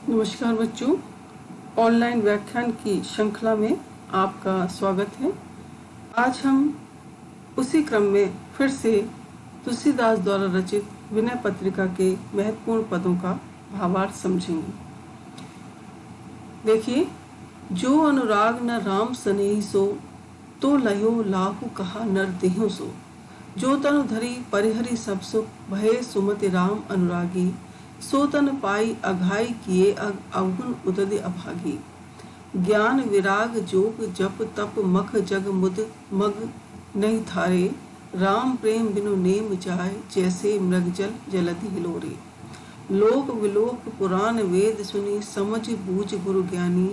नमस्कार बच्चों, ऑनलाइन व्याख्यान की श्रृंखला में आपका स्वागत है। आज हम उसी क्रम में फिर से तुलसीदास द्वारा रचित विनय पत्रिका के महत्वपूर्ण पदों का भावार्थ समझेंगे। देखिए, जो अनुराग न राम सनेही सो, तो लयो लाहु कहा नर देहु सो। जो तनु धरी परिहरी सब सुख, भये सुमति राम अनुरागी। सो तन पाई अघाई किए अवगुण उदधि अभागी। ज्ञान विराग जोग जप तप मख जग मुद मग नहीं थारे। राम प्रेम बिनु नेम जाय, जैसे मृगजल जलधि हिलोरे। लोक विलोक पुराण वेद सुनी, समझ बूझ गुरु ज्ञानी।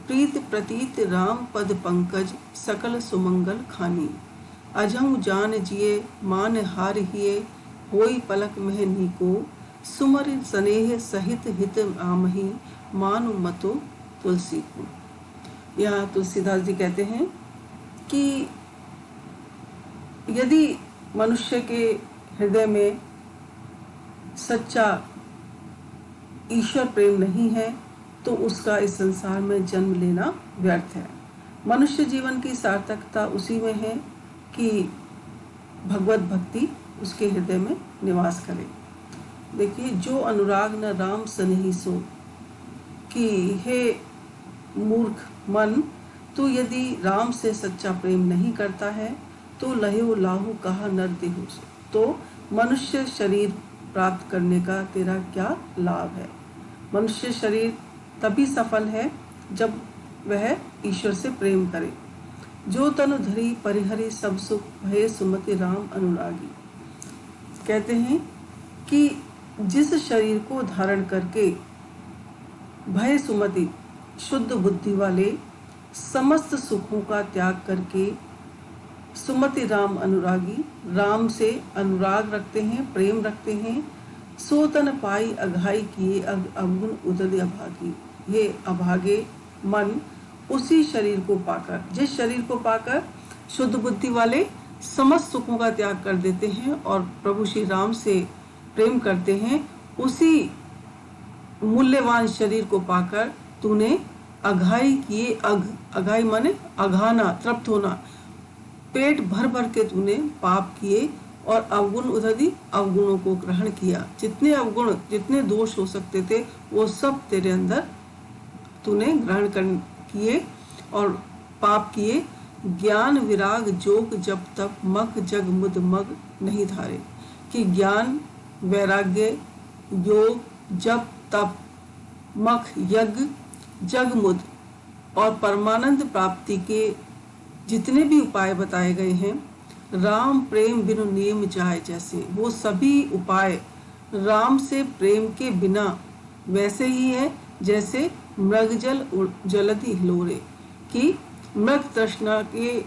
प्रीत प्रतीत राम पद पंकज, सकल सुमंगल खानी। अजहु जान जिए मान हार हिए, होई पलक मह नीको। सुमर स्नेह सहित हित आमहि, मानु मतो तुलसी को। यहाँ तुलसीदास जी कहते हैं कि यदि मनुष्य के हृदय में सच्चा ईश्वर प्रेम नहीं है तो उसका इस संसार में जन्म लेना व्यर्थ है। मनुष्य जीवन की सार्थकता उसी में है कि भगवत भक्ति उसके हृदय में निवास करे। देखिए, जो अनुराग न राम सनेही सो, कि हे मूर्ख मन, तू यदि राम से सच्चा प्रेम नहीं करता है तो लहो लाहु कहा नर देहु सो। तो मनुष्य शरीर प्राप्त करने का तेरा क्या लाभ है। मनुष्य शरीर तभी सफल है जब वह ईश्वर से प्रेम करे। जो तनु धरी परिहरी सब सुख, भये सुमति राम अनुरागी। कहते हैं कि जिस शरीर को धारण करके भय सुमति शुद्ध बुद्धि वाले समस्त सुखों का त्याग करके सुमति राम अनुरागी, राम से अनुराग रखते हैं, प्रेम रखते हैं। सो तन पाई अघाई किए अवगुण उदधि अभागी। ये अभागे मन उसी शरीर को पाकर, जिस शरीर को पाकर शुद्ध बुद्धि वाले समस्त सुखों का त्याग कर देते हैं और प्रभु श्री राम से प्रेम करते हैं, उसी मूल्यवान शरीर को पाकर तूने अघाई किए, अघाई माने अघाना, तृप्त होना, पेट भर भर के तूने पाप किए और अवगुण उदधि, अवगुणों को ग्रहण किया। जितने अवगुण, जितने दोष हो सकते थे वो सब तेरे अंदर तूने ग्रहण किए और पाप किए। ज्ञान विराग जोग जप तप मख जग मुद मग नहीं धारे। कि ज्ञान, वैराग्य, योग, जप तप, मख, यज्ञ, जगमुद और परमानंद प्राप्ति के जितने भी उपाय बताए गए हैं, राम प्रेम बिनु नेम जाए जैसे, वो सभी उपाय राम से प्रेम के बिना वैसे ही है जैसे मृगजल जलधि हिलोरे। कि मृग तृष्णा के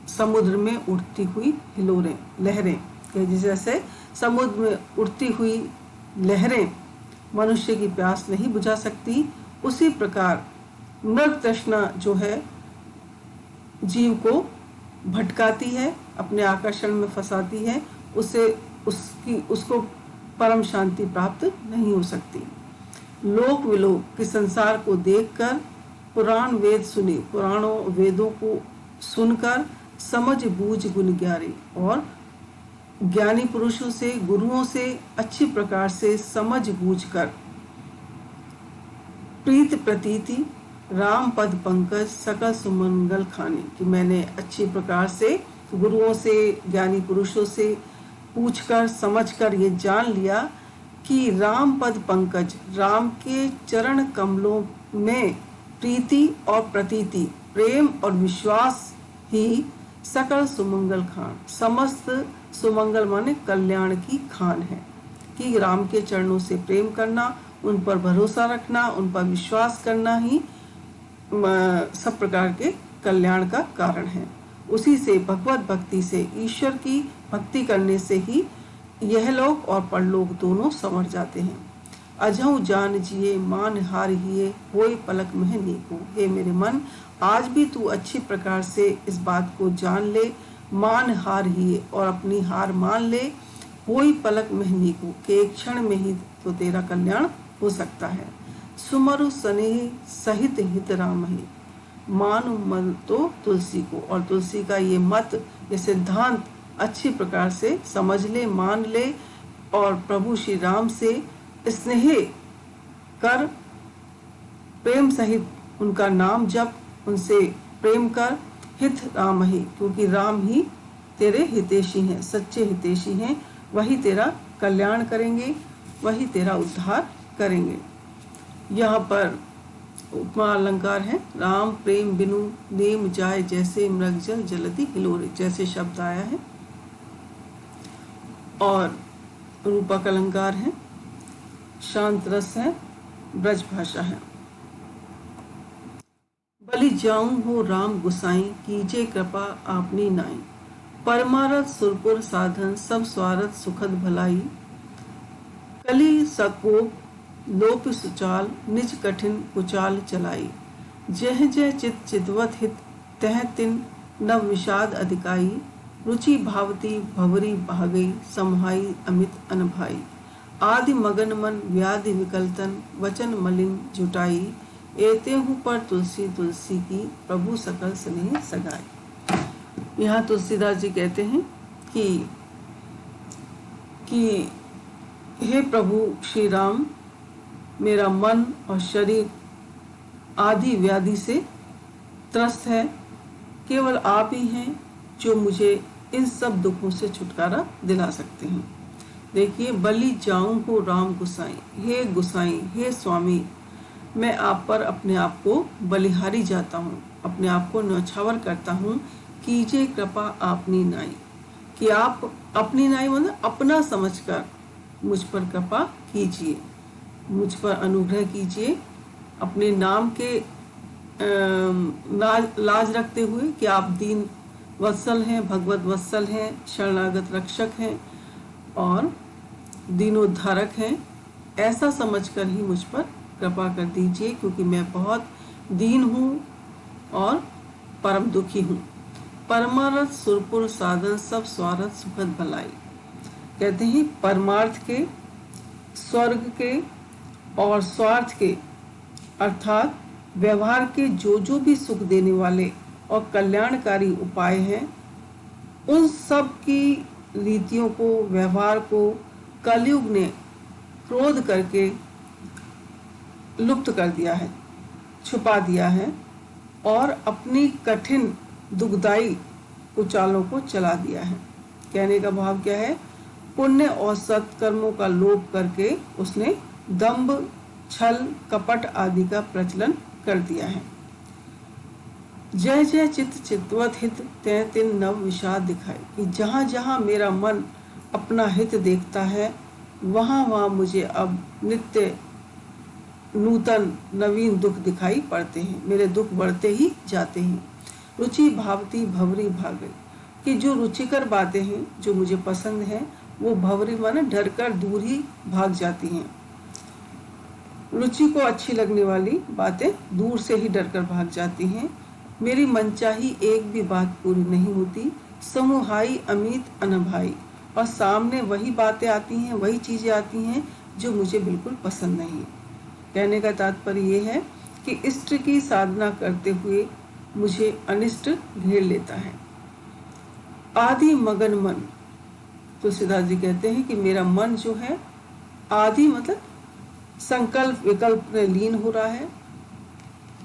समुद्र में उठती हुई हिलोरें, लहरें, जैसे समुद्र में उठती हुई लहरें मनुष्य की प्यास नहीं बुझा सकती, उसी प्रकार मृग तृष्णा जो है जीव को भटकाती है, अपने आकर्षण में फंसाती है, उसको परम शांति प्राप्त नहीं हो सकती। लोक विलोक के संसार को देखकर पुराण वेद सुने, पुराणों वेदों को सुनकर समझ बूझ गुण ज्ञानी, और ज्ञानी पुरुषों से, गुरुओं से अच्छी प्रकार से समझ बूझकर प्रीत प्रतीति राम पद पंकज सकल सुमंगल खाने। कि मैंने अच्छी प्रकार से गुरुओं से, ज्ञानी पुरुषों से पूछकर समझकर ये जान लिया कि राम पद पंकज, राम के चरण कमलों में प्रीति और प्रतीति, प्रेम और विश्वास ही सकल सुमंगल खान, समस्त सुमंगल माने कल्याण की खान है। कि राम के चरणों से प्रेम करना, उन पर भरोसा रखना, उन पर विश्वास करना ही सब प्रकार के कल्याण का कारण है। उसी से, भगवत भक्ति से, ईश्वर की भक्ति करने से ही यह लोक और परलोक दोनों संवर जाते हैं। अजहु जान जिए मान हार हिए, होय पलक मह नीको। हे मेरे मन, आज भी तू अच्छी प्रकार से इस बात को जान ले, मान हार हिए, और अपनी हार मान ले। होय पलक मह नीको, के एक क्षण में ही तो तेरा कल्याण हो सकता है। सुमरु स्नेह सहित हित राम ही। मानो मत तो तुलसी को, और तुलसी का ये मत, ये सिद्धांत अच्छी प्रकार से समझ ले, मान ले और प्रभु श्री राम से स्नेह कर, प्रेम सहित उनका नाम जप, उनसे प्रेम कर। हित राम ही, क्योंकि राम ही तेरे हितैषी हैं, सच्चे हितैषी हैं, वही तेरा कल्याण करेंगे, वही तेरा उद्धार करेंगे। यहाँ पर उपमा अलंकार है, राम प्रेम बिनु नेम जाए, जैसे मृग जल जलति हिलोरे, जैसे शब्द आया है। और रूपक अलंकार है, शांत रस है, ब्रज भाषा है। बलि जाऊं हो राम गुसाई, कीजे कृपा आपनी नाई। परमारथ सुरपुर साधन, सब स्वार्थ सुखद भलाई। कली सकोप लोप सुचाल, निज कठिन कुचाल चलाई। जह जह चित चितवत हित, तह तिन नव विषाद अधिकाई। रुचि भावती भवरी भागई, समहाई अमित अनभाई। आदि मगन मन व्याधि विकलतन, वचन मलिन जुटाई। एते हूँ पर तुलसी तुलसी की, प्रभु सकल स्नेह सगाई। यहाँ तुलसीदास जी कहते हैं कि हे प्रभु श्री राम, मेरा मन और शरीर आदि व्याधि से त्रस्त है, केवल आप ही हैं जो मुझे इन सब दुखों से छुटकारा दिला सकते हैं। देखिए, बलि जाऊं हो राम गुसाई, हे गुसाई, हे स्वामी, मैं आप पर अपने आप को बलिहारी जाता हूँ, अपने आप को न्यौछावर करता हूँ। कीजिए कृपा आपनी नाई, कि आप अपनी नाई मतलब अपना समझकर मुझ पर कृपा कीजिए, मुझ पर अनुग्रह कीजिए, अपने नाम के लाज रखते हुए कि आप दीन वत्सल हैं, भगवत वत्सल हैं, शरणागत रक्षक हैं और दीनोद्धारक हैं, ऐसा समझकर ही मुझ पर कृपा कर दीजिए, क्योंकि मैं बहुत दीन हूँ और परम दुखी हूँ। परमार्थ सुरपुर साधन, सब स्वार्थ सुखद भलाई। कहते हैं परमार्थ के, स्वर्ग के और स्वार्थ के अर्थात व्यवहार के जो जो भी सुख देने वाले और कल्याणकारी उपाय हैं, उन सब की रीतियों को, व्यवहार को कलयुग ने क्रोध करके लुप्त कर दिया है, छुपा दिया है और अपनी कठिन दुखदायी कुचालों को चला दिया है। कहने का भाव क्या है? पुण्य और सत्कर्मों का लोप करके उसने दंभ, छल, कपट आदि का प्रचलन कर दिया है। जय जय चित चितवत हित, तै तिन नव विषाद दिखाई, कि जहाँ जहाँ मेरा मन अपना हित देखता है, वहाँ वहाँ मुझे अब नित्य नूतन नवीन दुख दिखाई पड़ते हैं, मेरे दुख बढ़ते ही जाते हैं। रुचि भावती भवरी भागई, कि जो रुचिकर बातें हैं, जो मुझे पसंद हैं, वो भवरी माने डर कर दूर ही भाग जाती हैं। रुचि को अच्छी लगने वाली बातें दूर से ही डर कर भाग जाती हैं। मेरी मनचाही एक भी बात पूरी नहीं होती। समूहाई अमित अनभाई, और सामने वही बातें आती हैं, वही चीजें आती हैं जो मुझे बिल्कुल पसंद नहीं। कहने का तात्पर्य ये है कि इष्ट की साधना करते हुए मुझे अनिष्ट घेर लेता है। आदि मगन मन, तुलसीदास जी कहते हैं कि मेरा मन जो है, आदि मतलब संकल्प विकल्प में लीन हो रहा है।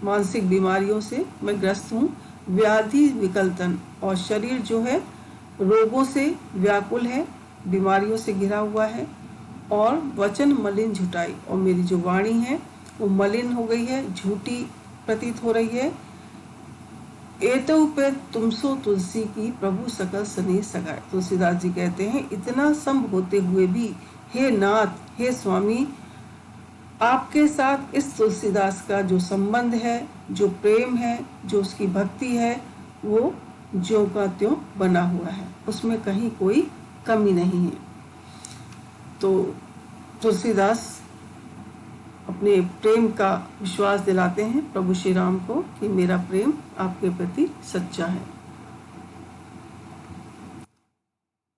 मानसिक बीमारियों से मैं ग्रस्त हूँ। व्याधि विकलतन, और शरीर जो है रोगों से व्याकुल है, बीमारियों से घिरा हुआ है। और वचन मलिन झुटाई, और मेरी जो वाणी है वो मलिन हो गई है, झूठी प्रतीत हो रही है। एतौ पे तुमसो तुलसी की, प्रभु सकल स्नेह सगाए। तुलसीदास जी कहते हैं, इतना संभ होते हुए भी हे नाथ, हे स्वामी, आपके साथ इस तुलसीदास का जो संबंध है, जो प्रेम है, जो उसकी भक्ति है, वो ज्यों का त्यों बना हुआ है, उसमें कहीं कोई कमी नहीं है। तो तुलसीदास अपने प्रेम का विश्वास दिलाते हैं प्रभु श्री राम को कि मेरा प्रेम आपके प्रति सच्चा है।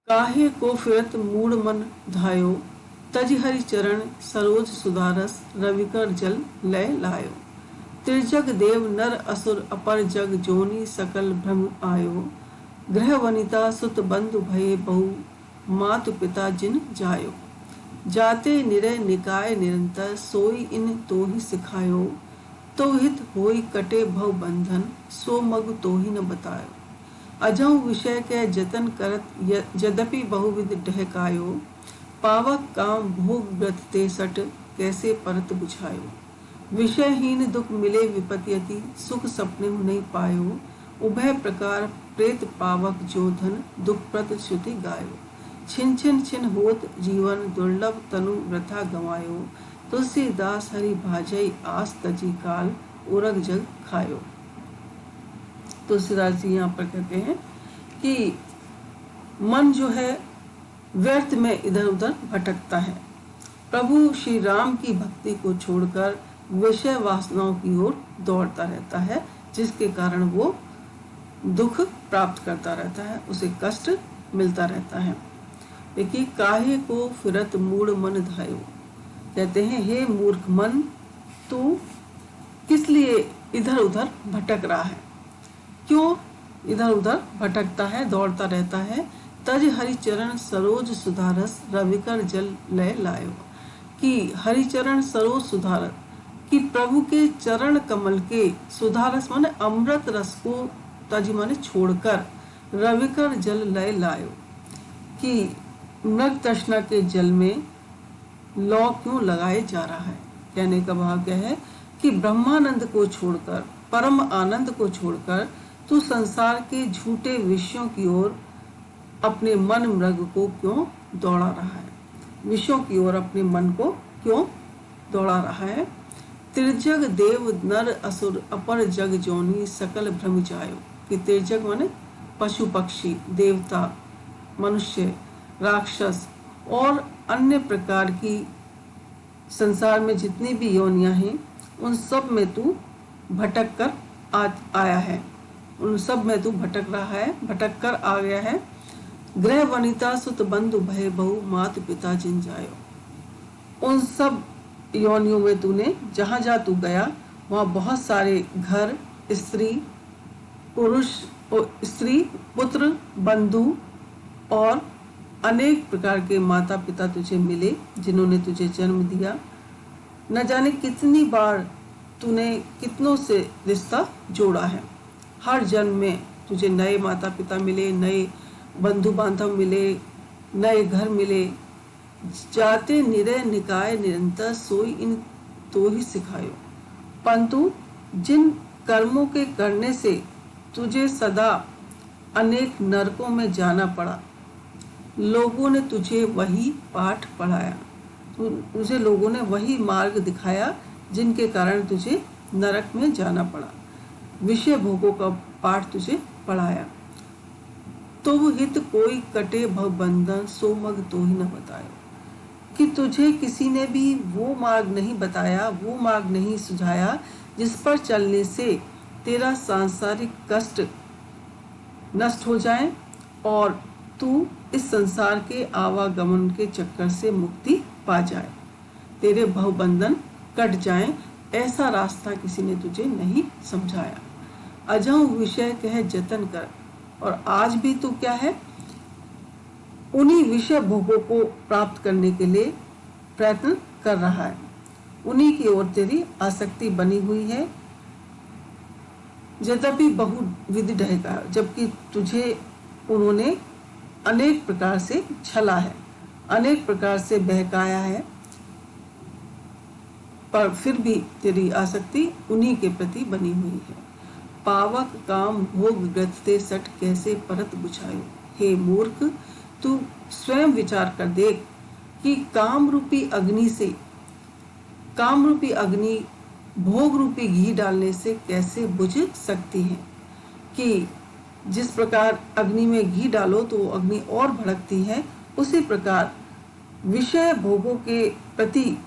काहे को फिरत मूढ़ मन धायो, तज हरि चरण सरोज सुधारस रविकर जल लय लायो। त्रिजग देव नर असुर अपर जग जोनी सकल भ्रम आयो। गृह वनिता सुत बंधु भये बहु मातु पिता जिन जायो। जाते निरय निकाय निरंतर सोई इन तो ही सिखायो। तो हित होई कटे भव बंधन सो मग तो ही न बतायो। अजहु विषय के जतन करत यद्यपि बहुविध ढहकायो। पावक काम भोग व्रत ते सट कैसे परत बुझायो। विषयहीन दुख मिले विपत्यति सुख सपने नहीं पायो। उभय प्रकार प्रेत पावक जो धन दुख प्रत श्रुति गायो। छिन छिन छिन होत जीवन दुर्लभ तनु वृथा गवायो। तुलसीदास हरि भाजई आस तजी काल उरग जग खायो। तुलसीदास जी यहाँ पर कहते हैं कि मन जो है व्यर्थ में इधर उधर भटकता है। प्रभु श्री राम की भक्ति को छोड़कर विषय वासनाओं की ओर दौड़ता रहता है, जिसके कारण वो दुख प्राप्त करता रहता है, उसे कष्ट मिलता रहता है। देखिए, काहे को फिरत मूढ़ मन धायो। कहते हैं, हे मूर्ख मन, तू किस लिए इधर उधर भटक रहा है, क्यों इधर उधर भटकता है, दौड़ता रहता है। तज हरिचरण सरोज सुधारस रविकर जल लय लायो। कि हरिचरण सरोज सुधारस, कि प्रभु के चरण कमल के सुधारस माने अमृत रस को तज माने छोड़कर रविकर जल लय लायो। कि मृग तृष्णा के जल में लौ क्यों लगाए जा रहा है। कहने का भाव क्या है कि ब्रह्मानंद को छोड़कर, परम आनंद को छोड़कर तू संसार के झूठे विषयों की ओर अपने मन मृग को क्यों दौड़ा रहा है, विषयों की ओर अपने मन को क्यों दौड़ा रहा है। त्रिजग देव नर असुर अपर जग जोनी सकल भ्रम जायो। कि त्रिजग माने पशु पक्षी, देवता, मनुष्य, राक्षस और अन्य प्रकार की संसार में जितनी भी योनियां हैं, उन सब में तू भटक कर आया है, उन सब में तू भटक रहा है, भटक कर आ गया है। गृह वनिता सुत बंधु भय बहु मात पिता जिन जायो। उन सब योनियों में तूने जहाँ जहाँ तू गया वहाँ बहुत सारे घर, स्त्री, पुरुष, स्त्री, पुत्र, बंधु और अनेक प्रकार के माता पिता तुझे मिले, जिन्होंने तुझे जन्म दिया। न जाने कितनी बार तूने कितनों से रिश्ता जोड़ा है। हर जन्म में तुझे नए माता पिता मिले, नए बंधु बांधव मिले, नए घर मिले। जाते निरय निकाय निरंतर सोई इन तो ही सिखायो। परंतु जिन कर्मों के करने से तुझे सदा अनेक नरकों में जाना पड़ा, लोगों ने तुझे वही पाठ पढ़ाया, तुझे लोगों ने वही मार्ग दिखाया जिनके कारण तुझे नरक में जाना पड़ा। विषय भोगों का पाठ तुझे पढ़ाया। तो वो हित कोई कटे भव बंधन सो मग तो ही न बतायो। कि तुझे किसी ने भी वो मार्ग नहीं बताया, वो मार्ग नहीं सुझाया जिस पर चलने से तेरा सांसारिक कष्ट नष्ट हो जाए और तू इस संसार के आवागमन के चक्कर से मुक्ति पा जाए, तेरे भव बंधन कट जाए। ऐसा रास्ता किसी ने तुझे नहीं समझाया। अजहु विषय कह जतन कर। और आज भी तू क्या है, उन्हीं विषय भोगों को प्राप्त करने के लिए प्रयत्न कर रहा है, उन्हीं की ओर तेरी आसक्ति बनी हुई है। यद्यपि बहुविध ढहका, जबकि तुझे उन्होंने अनेक प्रकार से छला है, अनेक प्रकार से बहकाया है, पर फिर भी तेरी आसक्ति उन्हीं के प्रति बनी हुई है। पावक काम भोग ग्रथते सट कैसे परत बुझायो। हे मूर्ख, तू स्वयं विचार कर देख कि काम रूपी अग्नि से, काम रूपी अग्नि भोग रूपी घी डालने से कैसे बुझ सकती है। कि जिस प्रकार अग्नि में घी डालो तो अग्नि और भड़कती है, उसी प्रकार विषय भोगों के प्रति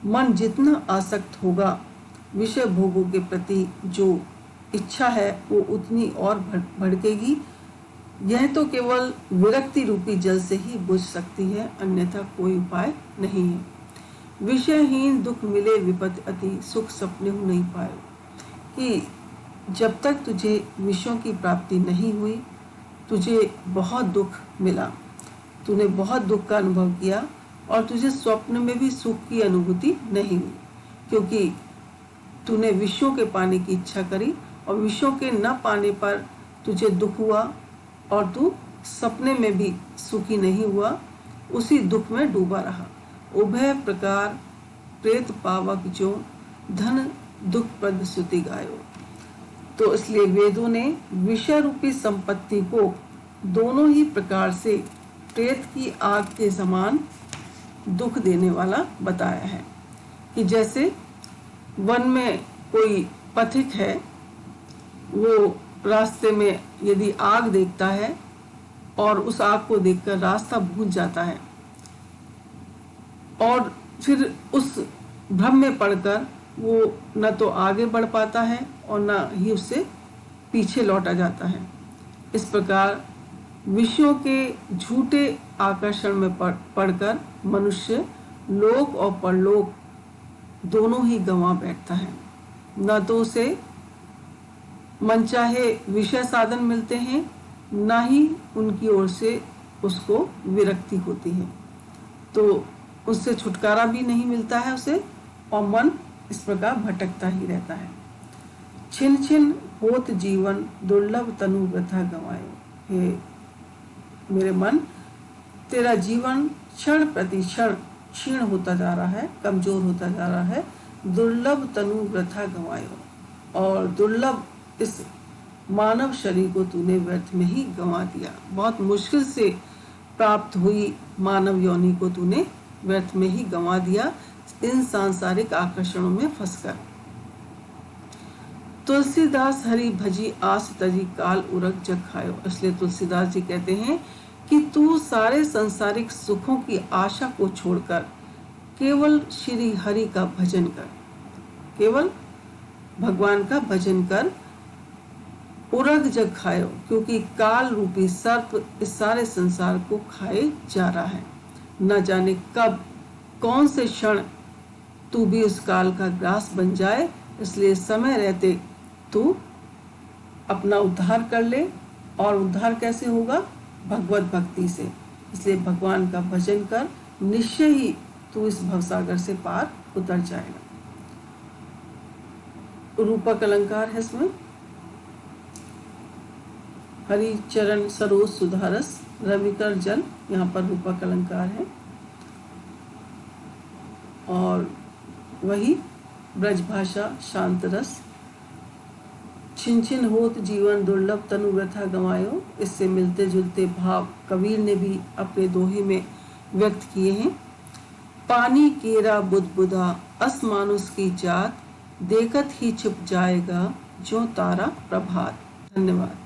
मन जितना आसक्त होगा, विषय भोगों के प्रति जो इच्छा है वो उतनी और भड़केगी यह तो केवल विरक्ति रूपी जल से ही बुझ सकती है, अन्यथा कोई उपाय नहीं है। विषयहीन दुख मिले विपत्ति अति, सुख सपने हो नहीं पाए। कि जब तक तुझे विषयों की प्राप्ति नहीं हुई, तुझे बहुत दुख मिला, तूने बहुत दुख का अनुभव किया और तुझे स्वप्न में भी सुख की अनुभूति नहीं हुई, क्योंकि तूने विषयों के पाने की इच्छा करी और विषयों के न पाने पर तुझे दुख हुआ और तू सपने में भी सुखी नहीं हुआ, उसी दुख में डूबा रहा। उभय प्रकार प्रेत पावक जो, धन दुख पद सुति गायो। तो इसलिए वेदों ने विषय रूपी संपत्ति को दोनों ही प्रकार से प्रेत की आग के समान दुख देने वाला बताया है। कि जैसे वन में कोई पथिक है, वो रास्ते में यदि आग देखता है और उस आग को देखकर रास्ता भूल जाता है और फिर उस भ्रम में पड़कर वो न तो आगे बढ़ पाता है और न ही उससे पीछे लौटा जाता है। इस प्रकार विषयों के झूठे आकर्षण में पड़कर मनुष्य लोक और परलोक दोनों ही गंवा बैठता है। न तो उसे मनचाहे विषय साधन मिलते हैं, न ही उनकी ओर से उसको विरक्ति होती है, तो उससे छुटकारा भी नहीं मिलता है उसे, और मन इस प्रकार भटकता ही रहता है। छिन छिन होत जीवन, दुर्लभ तनु वृथा गंवायो। हे मेरे मन, तेरा जीवन क्षण प्रति क्षण क्षीण होता जा रहा है, कमजोर होता जा रहा है। दुर्लभ तनु वृथा गंवायो, और दुर्लभ इस मानव शरीर को तूने व्यर्थ में ही गंवा दिया। बहुत मुश्किल से प्राप्त हुई मानव योनि को तूने व्यर्थ में ही गंवा दिया, इन सांसारिक आकर्षणों में फंसकर। तुलसीदास हरि भजी आस तजी, काल उरग जग खायो। इसलिए तुलसीदास जी कहते हैं कि तू सारे सांसारिक सुखों की आशा को छोड़कर केवल श्री हरि का भजन कर, केवल भगवान का भजन कर। उरग जग खायो, क्योंकि काल रूपी सर्प इस सारे संसार को खाए जा रहा है। न जाने कब कौन से क्षण तू भी उस काल का ग्रास बन जाए, इसलिए समय रहते तू अपना उद्धार कर ले। और उद्धार कैसे होगा? भगवत भक्ति से। इसलिए भगवान का भजन कर, निश्चय ही तू इस भवसागर से पार उतर जाएगा। रूपक अलंकार है इसमें। हरि चरण सरोज सुधारस, रविकर जल, यहाँ पर रूपक अलंकार है। और वही ब्रजभाषा शांत रस। छिन छिन होत जीवन, दुर्लभ तनु व्यथा गंवायो। इससे मिलते जुलते भाव कबीर ने भी अपने दोहे में व्यक्त किए हैं। पानी केरा बुदबुदा, अस मानुष की जात, देखत ही छिप जाएगा जो तारा प्रभात। धन्यवाद।